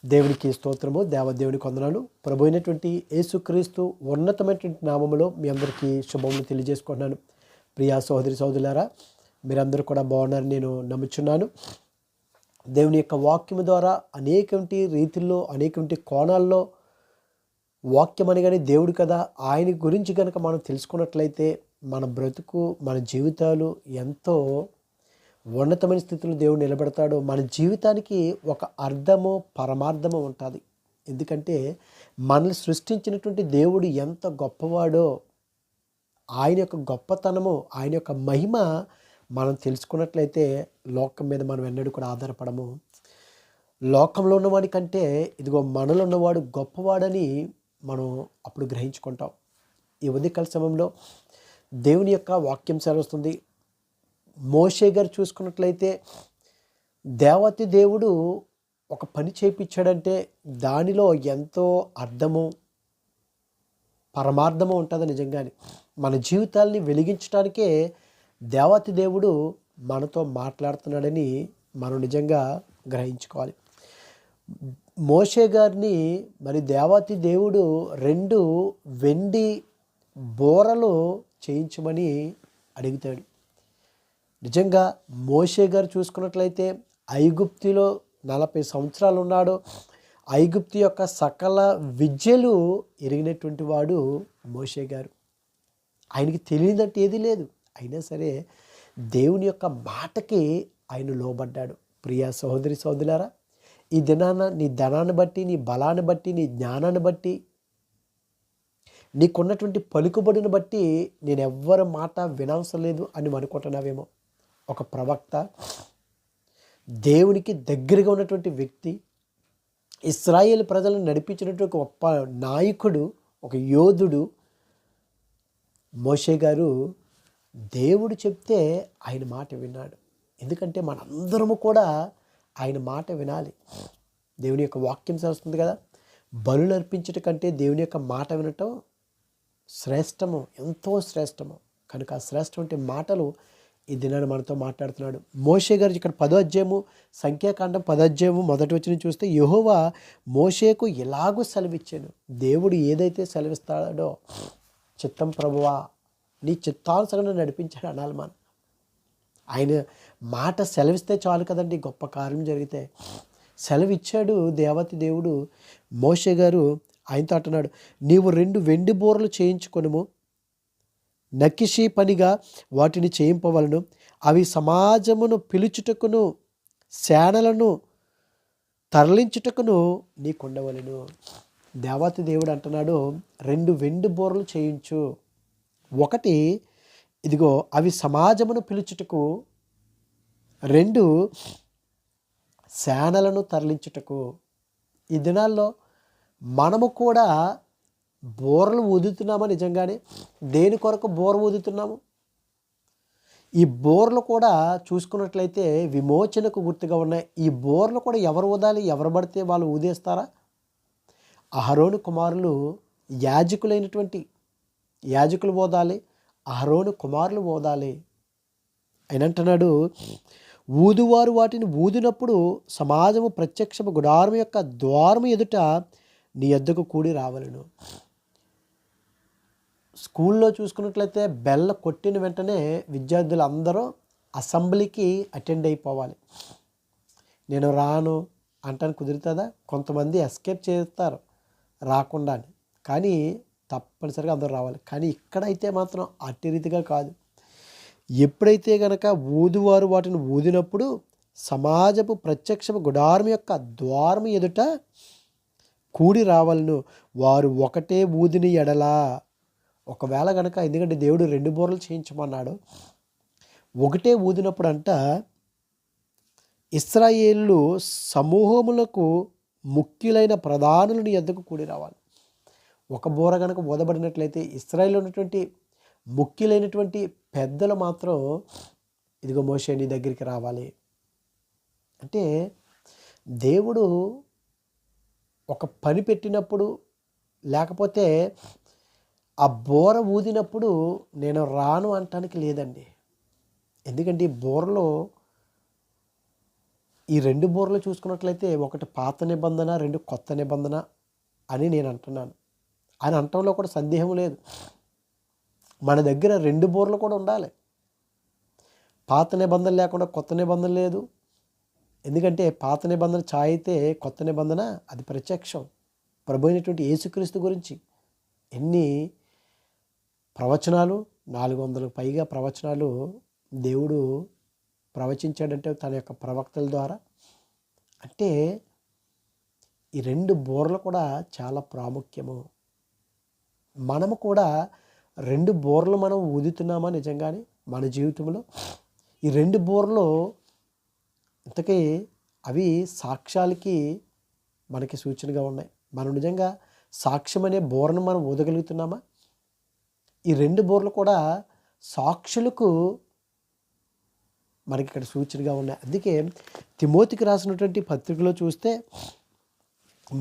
దేవునికి స్తోత్రము, దేవదేవునికి వందనాలు. ప్రభు అయినటువంటి యేసుక్రీస్తు ఉన్నతమైనటువంటి నామములో మీ అందరికీ శుభములు తెలియజేసుకుంటున్నాను. ప్రియా సహోదరి సహోదరులారా, మీరందరూ కూడా బాగున్నారని నేను నమ్ముచున్నాను. దేవుని యొక్క వాక్యము ద్వారా అనేకటి రీతిల్లో, అనేకటి కోణాల్లో వాక్యం అనగానే దేవుడు కదా, ఆయన గురించి కనుక మనం తెలుసుకున్నట్లయితే మన బ్రతుకు, మన జీవితాలు ఎంతో ఉన్నతమైన స్థితిలో దేవుడు నిలబెడతాడు. మన జీవితానికి ఒక అర్థము, పరమార్థము ఉంటుంది. ఎందుకంటే మనల్ని సృష్టించినటువంటి దేవుడు ఎంత గొప్పవాడో, ఆయన యొక్క గొప్పతనము, ఆయన యొక్క మహిమ మనం తెలుసుకున్నట్లయితే లోకం మీద మనం ఎన్నడూ కూడా ఆధారపడము. లోకంలో ఉన్నవాడి కంటే ఇదిగో మనలో ఉన్నవాడు గొప్పవాడని మనం అప్పుడు గ్రహించుకుంటాం. ఈ ఉదయకాల సమయంలో దేవుని యొక్క వాక్యం సెలవుస్తుంది. మోషే గారు చూసుకున్నట్లయితే దేవాతి దేవుడు ఒక పని చేయించాడంటే దానిలో ఎంతో అర్థము, పరమార్థము ఉంటుంది. నిజంగానే మన జీవితాల్ని వెలిగించడానికే దేవాతి దేవుడు మనతో మాట్లాడుతున్నాడని మనం నిజంగా గ్రహించుకోవాలి. మోషే గారిని మరి దేవాతి దేవుడు 2 వెండి బోరలు చేయించమని అడుగుతాడు. నిజంగా మోషే గారు చూసుకున్నట్లయితే ఐగుప్తులో 40 సంవత్సరాలు ఉన్నాడు. ఐగుప్తు యొక్క సకల విద్యలు ఎరిగినటువంటి వాడు మోషే గారు. ఆయనకి తెలియదంటే ఏది లేదు. అయినా సరే దేవుని యొక్క మాటకి ఆయన లోబడ్డాడు. ప్రియా సహోదరి సహోదరులారా, ఈ దినాన నీ ధనాన్ని బట్టి, నీ బలాన్ని బట్టి, నీ జ్ఞానాన్ని బట్టి, నీకున్నటువంటి పలుకుబడిని బట్టి నేను ఎవ్వరి మాట వినవసరం లేదు అని అనుకుంటున్నావేమో. ఒక ప్రవక్త, దేవునికి దగ్గరగా ఉన్నటువంటి వ్యక్తి, ఇశ్రాయేలు ప్రజలను నడిపించినటువంటి ఒక గొప్ప నాయకుడు, ఒక యోధుడు మోషే గారు దేవుడు చెప్తే ఆయన మాట విన్నాడు. ఎందుకంటే మనందరము కూడా ఆయన మాట వినాలి. దేవుని యొక్క వాక్యం చేస్తుంది కదా, బలులు అర్పించట కంటే దేవుని యొక్క మాట వినటం శ్రేష్టము, ఎంతో శ్రేష్టము. కనుక ఆ శ్రేష్టమైన మాటలు ఈ దినాన్ని మనతో మాట్లాడుతున్నాడు. మోషే గారు ఇక్కడ 10వ అధ్యాయము, సంఖ్యాకాండం 10వ అధ్యాయము 1వ వచనం చూస్తే యెహోవా మోషేకు ఎలాగూ సెలవిచ్చాను. దేవుడు ఏదైతే సెలవిస్తాడో, చిత్తం ప్రభువా నీ చిత్తానుసారంగా నడిపించాడు అనాలి. మనం ఆయన మాట సెలవిస్తే చాలు కదండి, గొప్ప కార్యం జరిగితే. సెలవిచ్చాడు దేవతి దేవుడు. మోషే గారు ఆయనతో అంటున్నాడు, నీవు 2 వెండి బోరలు చేయించుకొనుము, నకిషీ పనిగా వాటిని చేయింపవలను. అవి సమాజమును పిలుచుటకును, సేనలను తరలించుటకును నీకుండవలను. దేవతి దేవుడు అంటున్నాడు, 2 వెండి బోరలు చేయించు. ఒకటి ఇదిగో అవి సమాజమును పిలుచుటకు, 2 సేనలను తరలించుటకు. ఈ దినాల్లో మనము కూడా బోర్లు ఊదుతున్నామా? నిజంగానే దేని కొరకు బోర ఊదుతున్నాము? ఈ బోర్లు కూడా చూసుకున్నట్లయితే విమోచనకు గుర్తుగా ఉన్నాయి. ఈ బోర్లు కూడా ఎవరు ఊదాలి? ఎవరు పడితే వాళ్ళు ఊదేస్తారా? అహరోను కుమారులు యాజకులు ఊదాలి, అహరోను కుమారులు ఊదాలి. ఆయన అంటున్నాడు, ఊదువారు వాటిని ఊదినప్పుడు సమాజము ప్రత్యక్షము గుడారం యొక్క ద్వారము ఎదుట నీ యొద్దకు కూడి రావలను. స్కూల్లో చూసుకున్నట్లయితే బెల్ల కొట్టిన వెంటనే విద్యార్థులు అందరూ అసెంబ్లీకి అటెండ్ అయిపోవాలి. నేను రాను అంటానికి కుదురుతుందా? కొంతమంది ఎస్కేప్ చేస్తారు రాకుండా, కానీ తప్పనిసరిగా అందరూ రావాలి. కానీ ఇక్కడైతే మాత్రం అట్టి రీతిగా కాదు. ఎప్పుడైతే గనక ఊదువారు వాటిని ఊదినప్పుడు సమాజపు ప్రత్యక్షపు గుడారం యొక్క ద్వారం ఎదుట కూడి రావాలను. వారు ఒకటే ఊదిని ఎడలా, ఒకవేళ గనక, ఎందుకంటే దేవుడు 2 బోర్లు చేయించమన్నాడు, ఒకటే ఊదినప్పుడు అంట ఇశ్రాయేలు సమూహములకు ముఖ్యులైన ప్రధానులని యొద్దకు కూడి రావాలి. ఒక బోర గనక ఊదబడినట్లయితే ఇశ్రాయేలు ఉన్నటువంటి ముఖ్యులైనటువంటి పెద్దలు మాత్రం ఇదిగో మోషే నీ దగ్గరికి రావాలి. అంటే దేవుడు ఒక పని పెట్టినప్పుడు, లేకపోతే ఆ బోర ఊదినప్పుడు నేను రాను అంటానికి లేదండి. ఎందుకంటే ఈ బోరలో ఈ 2 బూరలు చూసుకున్నట్లయితే ఒకటి పాత నిబంధన, 2 కొత్త నిబంధన అని నేను అంటున్నాను. అని అనటంలో కూడా సందేహం లేదు. మన దగ్గర 2 బూరలు కూడా ఉండాలి. పాత నిబంధన లేకుండా కొత్త నిబంధన లేదు. ఎందుకంటే పాత నిబంధన ఛాయ అయితే కొత్త నిబంధన అది ప్రత్యక్షం. ప్రభు అయినటువంటి యేసుక్రీస్తు గురించి ఎన్ని ప్రవచనాలు, 400 పైగా ప్రవచనాలు దేవుడు ప్రవచించాడంటే తన యొక్క ప్రవక్తల ద్వారా. అంటే ఈ 2 బూరలు కూడా చాలా ప్రాముఖ్యము. మనము కూడా 2 బూరలు మనం ఊదుతున్నామా నిజంగానే మన జీవితంలో? ఈ 2 బూరలు ఇంతకీ అవి సాక్ష్యాలకి మనకి సూచనగా ఉన్నాయి. మనం నిజంగా సాక్ష్యం అనే బూరను మనం ఊదగలుగుతున్నామా? ఈ 2 బూరలు కూడా సాక్షులకు మనకి ఇక్కడ సూచనగా ఉన్నాయి. అందుకే తిమోతికి రాసినటువంటి పత్రికలో చూస్తే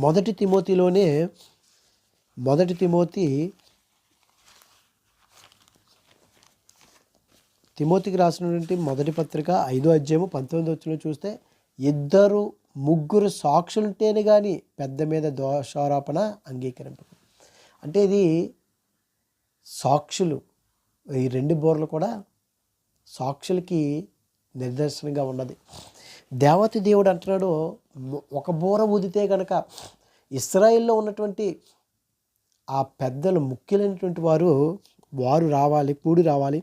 మొదటి తిమోతికి రాసినటువంటి మొదటి పత్రిక 5వ అధ్యాయము 19వ వచనంలో చూస్తే 2, 3 సాక్షులుంటేనే కానీ పెద్ద మీద దోషారోపణ అంగీకరింపు. అంటే ఇది సాక్షులు, ఈ 2 బూరలు కూడా సాక్షులకి నిదర్శనంగా ఉన్నది. దేవతి దేవుడు అంటున్నాడు, ఒక బూర ఊదితే కనుక ఇశ్రాయేల్లో ఉన్నటువంటి ఆ పెద్దలు ముఖ్యులైనటువంటి వారు రావాలి, కూడి రావాలి.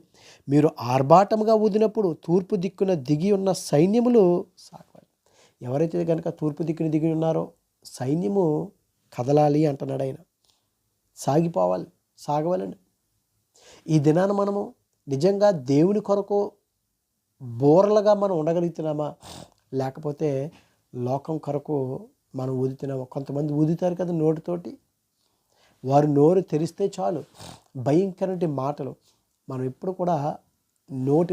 మీరు ఆర్భాటముగా ఊదినప్పుడు తూర్పు దిక్కున దిగి ఉన్న సైన్యములు సాగవాలి. ఎవరైతే కనుక తూర్పు దిక్కున దిగి ఉన్నారో సైన్యము కదలాలి అంటున్నాడు ఆయన. సాగవాలండి. ఈ దినాన మనము నిజంగా దేవుని కొరకు బోర్లుగా మనం ఉండగలుగుతున్నామా, లేకపోతే లోకం కొరకు మనం ఊదుతున్నామా? కొంతమంది ఊదుతారు కదా నోటితోటి, వారు నోరు తెరిస్తే చాలు భయంకరమైన మాటలు. మనం ఎప్పుడు కూడా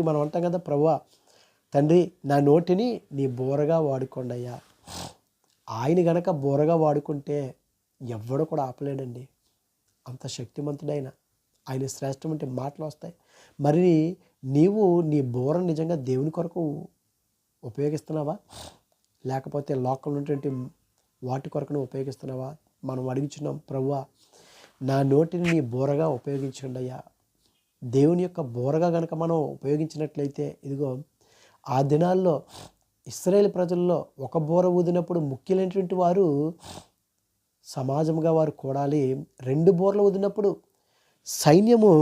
మనం అంటాం కదా, ప్రభువా తండ్రి నా నోటిని నీ బోరగా వాడుకోండి అయ్యా. ఆయన గనక బోరగా వాడుకుంటే ఎవ్వడు కూడా ఆపలేడండి. అంత శక్తిమంతుడైన ఆయన శ్రేష్టమంటే మాటలు వస్తాయి. మరి నీవు నీ బోరను నిజంగా దేవుని కొరకు ఉపయోగిస్తున్నావా, లేకపోతే లోకంలో ఉన్నటువంటి వాటి కొరకు ఉపయోగిస్తున్నావా? మనం అడుగుచున్నాం, ప్రభువా నా నోటిని నీ బోరగా ఉపయోగించండి అయ్యా. దేవుని యొక్క బోరగా కనుక మనం ఉపయోగించినట్లయితే, ఇదిగో ఆ దినాల్లో ఇశ్రాయేలు ప్రజల్లో ఒక బోర ఊదినప్పుడు ముఖ్యులైనటువంటి వారు సమాజంగా వారు కూడాలి. 2 బోర్లు ఊదినప్పుడు సైన్యము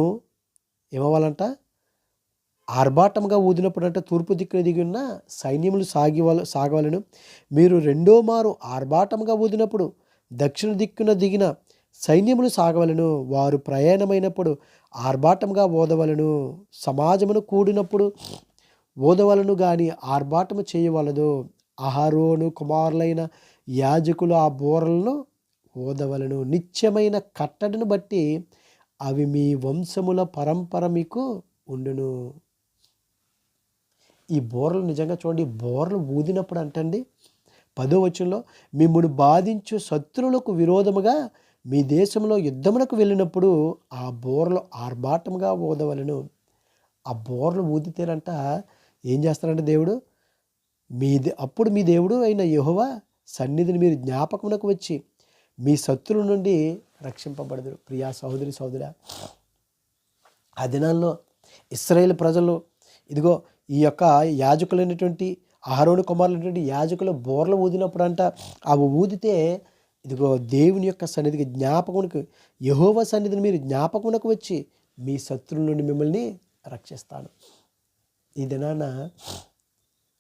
ఏమవ్వాలంట? ఆర్భాటంగా ఊదినప్పుడు అంటే తూర్పు దిక్కున దిగి ఉన్న సైన్యములు సాగవలను. మీరు 2వ మారు ఆర్భాటంగా ఊదినప్పుడు దక్షిణ దిక్కున దిగిన సైన్యములు సాగవలను. వారు ప్రయాణమైనప్పుడు ఆర్భాటంగా ఓదవలను. సమాజమును కూడినప్పుడు ఓదవలను గాని ఆర్భాటము చేయవలదు. అహరోను కుమారులైన యాజకులు ఆ బోరలను ఓదవలను. నిత్యమైన కట్టడను బట్టి అవి మీ వంశముల పరంపర మీకు ఉండును. ఈ బోరలు నిజంగా చూడండి, బోరలు ఊదినప్పుడు అంటండి 10వ వచనంలో, మిమ్మును బాధించు శత్రువులకు విరోధముగా మీ దేశంలో యుద్ధమునకు వెళ్ళినప్పుడు ఆ బోరలు ఆర్భాటముగా ఊదవలను. ఆ బోరలు ఊదితేనంట ఏం చేస్తారంటే దేవుడు, అప్పుడు మీ దేవుడు అయిన యెహోవా సన్నిధిని మీరు జ్ఞాపకమునకు వచ్చి మీ శత్రువుల నుండి రక్షింపబడదురు. ప్రియా సహోదరి సహోదరా, ఆ దినాల్లో ఇశ్రాయేలు ప్రజలు ఇదిగో ఈ యొక్క యాజకులైనటువంటి అహరోను కుమారులైనటువంటి యాజకులు బోర్లు ఊదినప్పుడు అంట, అవి ఊదితే ఇదిగో దేవుని యొక్క సన్నిధికి జ్ఞాపకమునకు, యెహోవా సన్నిధిని మీరు జ్ఞాపకమునకు వచ్చి మీ శత్రువుల నుండి మిమ్మల్ని రక్షిస్తాను. ఈ దినాన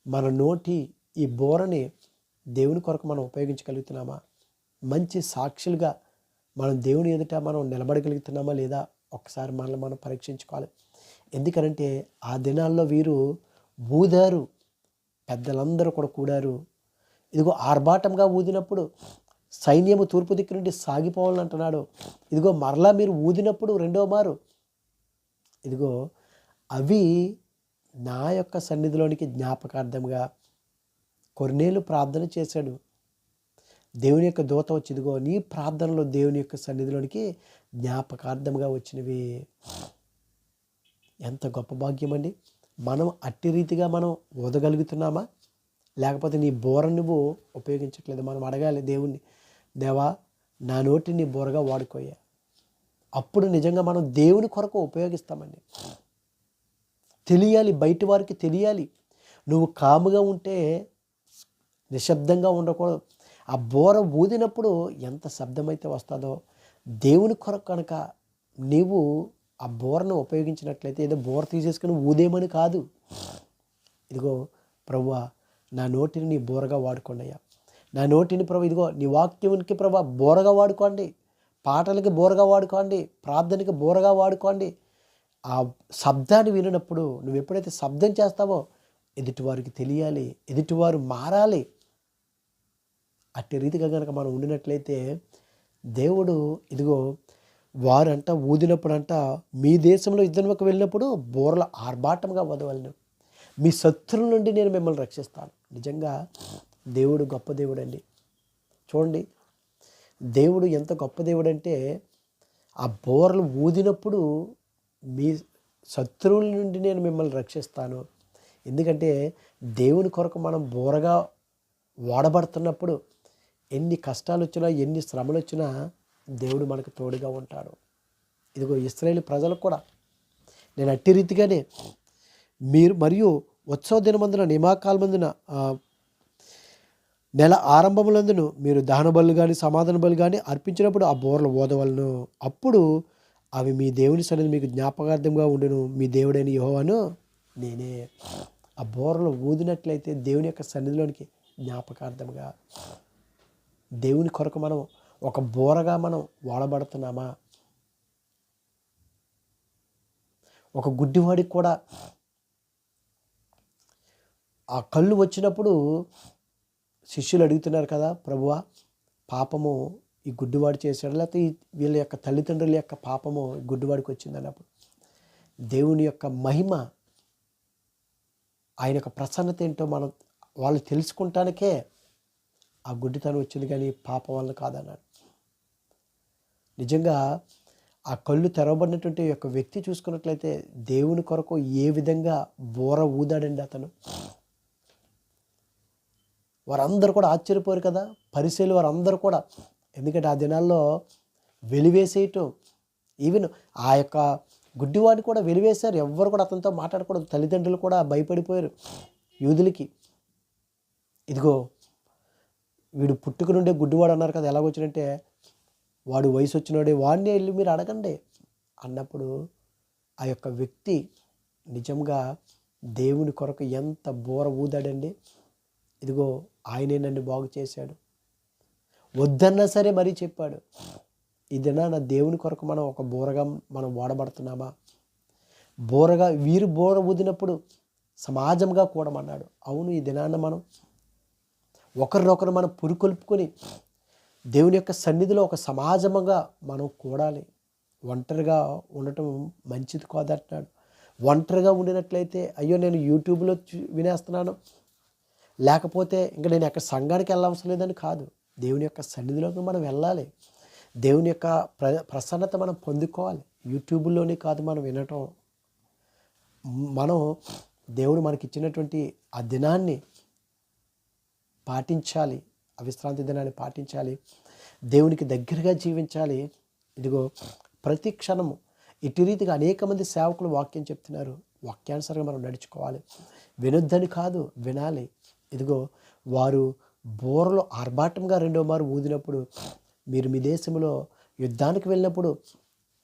మన నోటి ఈ బోరని దేవుని కొరకు మనం ఉపయోగించగలుగుతున్నామా? మంచి సాక్షులుగా మనం దేవుని ఎదుట మనం నిలబడగలుగుతున్నామా లేదా? ఒకసారి మనల్ని మనం పరీక్షించుకోవాలి. ఎందుకనంటే ఆ దినాల్లో వీరు ఊదారు, పెద్దలందరూ కూడా కూడారు. ఇదిగో ఆర్భాటంగా ఊదినప్పుడు సైన్యము తూర్పు దిక్కు నుండి సాగిపోవాలని అంటున్నాడు. ఇదిగో మరలా మీరు ఊదినప్పుడు 2వ మారు ఇదిగో అవి నా యొక్క సన్నిధిలోనికి జ్ఞాపకార్థంగా. కొర్నేలు ప్రార్థన చేశాడు. దేవుని యొక్క దూత వచ్చి ఇదిగో నీ ప్రార్థనలో దేవుని యొక్క సన్నిధిలోనికి జ్ఞాపకార్థంగా వచ్చినవి. ఎంత గొప్ప భాగ్యం అండి. మనం అట్టి రీతిగా మనం ఊదగలుగుతున్నామా, లేకపోతే నీ బోర నువ్వు ఉపయోగించట్లేదు. మనం అడగాలి దేవుణ్ణి, దేవా నా నోటిని నీ బోరగా వాడుకోయ్యా. అప్పుడు నిజంగా మనం దేవుని కొరకు ఉపయోగిస్తామండి. తెలియాలి, బయట వారికి తెలియాలి. నువ్వు కాముగా ఉంటే నిశ్శబ్దంగా ఉండకూడదు. ఆ బోర ఊదినప్పుడు ఎంత శబ్దమైతే వస్తుందో, దేవుని కొరకు కనుక నీవు ఆ బోరను ఉపయోగించినట్లయితే, ఏదో బోర తీసేసుకుని ఊదేమని కాదు. ఇదిగో ప్రభువా నా నోటిని నీ బోరగా వాడుకోండి అయ్యా. నా నోటిని ప్రభు ఇదిగో నీ వాక్యానికి ప్రభు బోరగా వాడుకోండి, పాటలకి బోరగా వాడుకోండి, ప్రార్థనకి బోరగా వాడుకోండి. ఆ శబ్దాన్ని వినినప్పుడు నువ్వు ఎప్పుడైతే శబ్దం చేస్తావో ఎదుటివారికి తెలియాలి, ఎదుటివారు మారాలి. అట్టి రీతిగా కనుక మనం ఉండినట్లయితే దేవుడు ఇదిగో వారంట ఊదినప్పుడంట మీ దేశంలో యుద్ధంలోకి వెళ్ళినప్పుడు బోర్ల ఆర్భాటంగా వదవలను, మీ శత్రువుల నుండి నేను మిమ్మల్ని రక్షిస్తాను. నిజంగా దేవుడు గొప్ప దేవుడు అండి. చూడండి, దేవుడు ఎంత గొప్ప దేవుడు అంటే ఆ బోర్లు ఊదినప్పుడు మీ శత్రువుల నుండి నేను మిమ్మల్ని రక్షిస్తాను. ఎందుకంటే దేవుని కొరకు మనం బోరగా వాడబడుతున్నప్పుడు ఎన్ని కష్టాలు వచ్చినా, ఎన్ని శ్రమలు వచ్చినా దేవుడు మనకు తోడుగా ఉంటాడు. ఇదిగో ఇశ్రాయేలు ప్రజలకు కూడా నేను అట్టి రీతిగానే మీరు మరియు ఉత్సవ దినమందున నియామకాలమందున నెల ఆరంభములందును మీరు దహన బలులు కానీ సమాధాన బలు కానీ అర్పించినప్పుడు ఆ బోర్లు ఓదవలను. అప్పుడు అవి మీ దేవుని సన్నిధి మీకు జ్ఞాపకార్థంగా ఉండును. మీ దేవుడైన యెహోవాను నేనే. ఆ బోర్లు ఊదినట్లయితే దేవుని యొక్క సన్నిధిలోనికి జ్ఞాపకార్థంగా, దేవుని కొరకు మనం ఒక బోరగా మనం వాడబడుతున్నామా? ఒక గుడ్డివాడికి కూడా ఆ కళ్ళు వచ్చినప్పుడు శిష్యులు అడుగుతున్నారు కదా, ప్రభువా పాపము ఈ గుడ్డివాడు చేశాడు, లేకపోతే వీళ్ళ యొక్క తల్లిదండ్రుల యొక్క పాపము గుడ్డివాడికి వచ్చింది అన్నప్పుడు దేవుని యొక్క మహిమ, ఆయన యొక్క ప్రసన్నత ఏంటో వాళ్ళు తెలుసుకుంటానికే ఆ గుడ్డితనం వచ్చింది, కానీ పాపం వల్ల కాదన్నాడు. నిజంగా ఆ కళ్ళు తెరవబడినటువంటి యొక్క వ్యక్తి చూసుకున్నట్లయితే దేవుని కొరకు ఏ విధంగా బోర ఊదాడండి అతను. వారందరూ కూడా ఆశ్చర్యపోయారు కదా, పరిసయ్యులు వారందరూ కూడా. ఎందుకంటే ఆ దినాల్లో వెలివేసేయటం, ఈవెన్ ఆ యొక్క గుడ్డివాడిని కూడా వెలివేశారు. ఎవ్వరు కూడా అతనితో మాట్లాడకూడదు. తల్లిదండ్రులు కూడా భయపడిపోయారు యూదులకి. ఇదిగో వీడు పుట్టుక నుండే గుడ్డివాడు అన్నారు కదా, ఎలాగొచ్చినంటే వాడు వయసు వచ్చినాడే, వాడిని వెళ్ళి మీరు అడగండి అన్నప్పుడు ఆ యొక్క వ్యక్తి నిజంగా దేవుని కొరకు ఎంత బోర ఊదాడండి. ఇదిగో ఆయనే నన్ను బాగు చేశాడు, వద్దన్నా సరే మరీ చెప్పాడు. ఈ దినాన దేవుని కొరకు మనం ఒక బోరగా మనం వాడబడుతున్నామా? బోరగా వీరు బోర ఊదినప్పుడు సమాజంగా కూడమన్నాడు. అవును, ఈ దినాన మనం ఒకరినొకరు మనం పురికొల్పుకొని దేవుని యొక్క సన్నిధిలో ఒక సమాజంగా మనం కూడాలి. ఒంటరిగా ఉండటం మంచిది కాదంటున్నాడు. ఒంటరిగా ఉండినట్లయితే అయ్యో నేను యూట్యూబ్లో వినేస్తున్నాను, లేకపోతే ఇంకా నేను ఎక్కడ సంఘానికి వెళ్ళవలసిన లేదని కాదు. దేవుని యొక్క సన్నిధిలోకి మనం వెళ్ళాలి. దేవుని యొక్క ప్రసన్నత మనం పొందుకోవాలి. యూట్యూబ్లోనే కాదు మనం వినటం. మనం దేవుడు మనకి ఇచ్చినటువంటి ఆ దినాన్ని పాటించాలి, ఆ విశ్రాంతి దినాన్ని పాటించాలి, దేవునికి దగ్గరగా జీవించాలి. ఇదిగో ప్రతి క్షణము ఇటు రీతిగా అనేక మంది సేవకులు వాక్యం చెప్తున్నారు, వాక్యానుసారంగా మనం నడుచుకోవాలి. వినొద్దని కాదు, వినాలి. ఇదిగో వారు బోరలో ఆర్భాటంగా రెండో మారు ఊదినప్పుడు, మీరు మీ దేశంలో యుద్ధానికి వెళ్ళినప్పుడు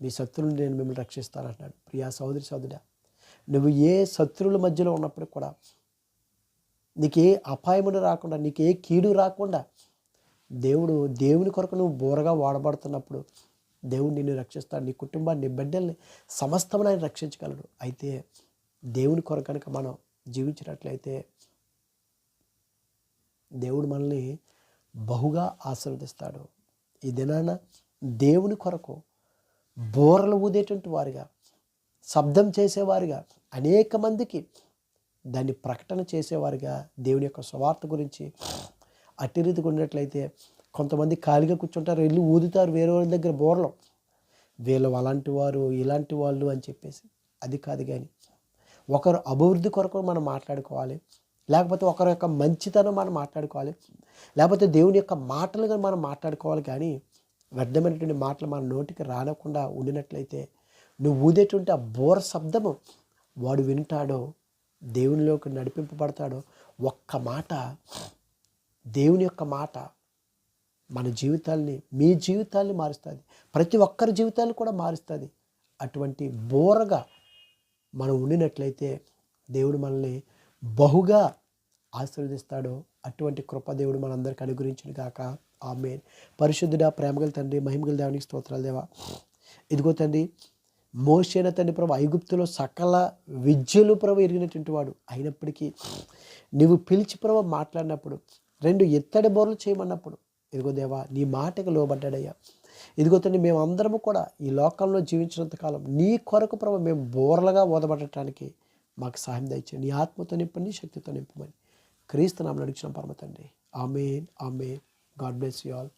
మీ శత్రువులను నేను మిమ్మల్ని రక్షిస్తానంటున్నాడు. ప్రియా సహోదరి సహోదరుడా, నువ్వు ఏ శత్రువుల మధ్యలో ఉన్నప్పుడు కూడా నీకు ఏ అపాయమును రాకుండా, నీకు ఏ కీడు రాకుండా దేవుని కొరకు నువ్వు బోరగా వాడబడుతున్నప్పుడు దేవుడు నిన్ను రక్షిస్తాడు. నీ కుటుంబాన్ని, నీ బిడ్డల్ని సమస్తమును ఆయన రక్షించగలడు. అయితే దేవుని కొరకు కనుక మనం జీవించినట్లయితే దేవుడు మనల్ని బహుగా ఆశీర్వదిస్తాడు. ఈ దినాన దేవుని కొరకు బోరలు ఊదేటువంటి వారిగా, శబ్దం చేసేవారిగా, అనేక మందికి దాన్ని ప్రకటన చేసేవారిగా దేవుని యొక్క సువార్త గురించి అట్టి రీతిగా ఉన్నట్లయితే, కొంతమంది ఖాళీగా కూర్చుంటారు, వెళ్ళి ఊదుతారు వేరే వాళ్ళ దగ్గర బోర్లు, వీళ్ళు అలాంటి వారు ఇలాంటి వాళ్ళు అని చెప్పేసి. అది కాదు, కానీ ఒకరు అభివృద్ధి కొరకు మనం మాట్లాడుకోవాలి, లేకపోతే ఒకరి యొక్క మంచితనం మనం మాట్లాడుకోవాలి, లేకపోతే దేవుని యొక్క మాటలు కానీ మనం మాట్లాడుకోవాలి. కానీ వ్యర్థమైనటువంటి మాటలు మన నోటికి రానకుండా ఉండినట్లయితే నువ్వు ఊదేటువంటి ఆ బోర శబ్దము వాడు వింటాడో, దేవునిలోకి నడిపింపబడతాడో. ఒక్క మాట, దేవుని యొక్క మాట మన జీవితాల్ని, మీ జీవితాల్ని మారుస్తుంది, ప్రతి ఒక్కరి జీవితాన్ని కూడా మారుస్తుంది. అటువంటి బోరగా మనం ఉండినట్లయితే దేవుడు మనల్ని బహుగా ఆశీర్వదిస్తాడు. అటువంటి కృప దేవుడు మనందరికీ అనుగ్రహించును గాక. ఆమేన్. పరిశుద్ధుడా, ప్రేమగల తండ్రి, మహిమగల దేవునికి స్తోత్రాలు దేవా. ఇదిగో తండ్రి, మోషేన తండ్రి ప్రభు ఐగుప్తులో సకల విద్యలు ప్రభు ఎరిగినటువంటి వాడు అయినప్పటికీ నువ్వు పిలిచి ప్రభు మాట్లాడినప్పుడు, 2 ఎత్తడి బోర్లు చేయమన్నప్పుడు ఇదిగో దేవా నీ మాటకు లోబడ్డాడయ్యా. ఇదిగో తండ్రి, మేమందరము కూడా ఈ లోకంలో జీవించినంతకాలం నీ కొరకు ప్రభు మేము బోర్లుగా ఓదబడటానికి మాకు సహాయం దయచేయండి. నీ ఆత్మతో నింపండి, శక్తితో నింపమని క్రీస్తు నామమున అడుగుచున్నాం పరమ తండ్రి. Amen, amen. God bless you all.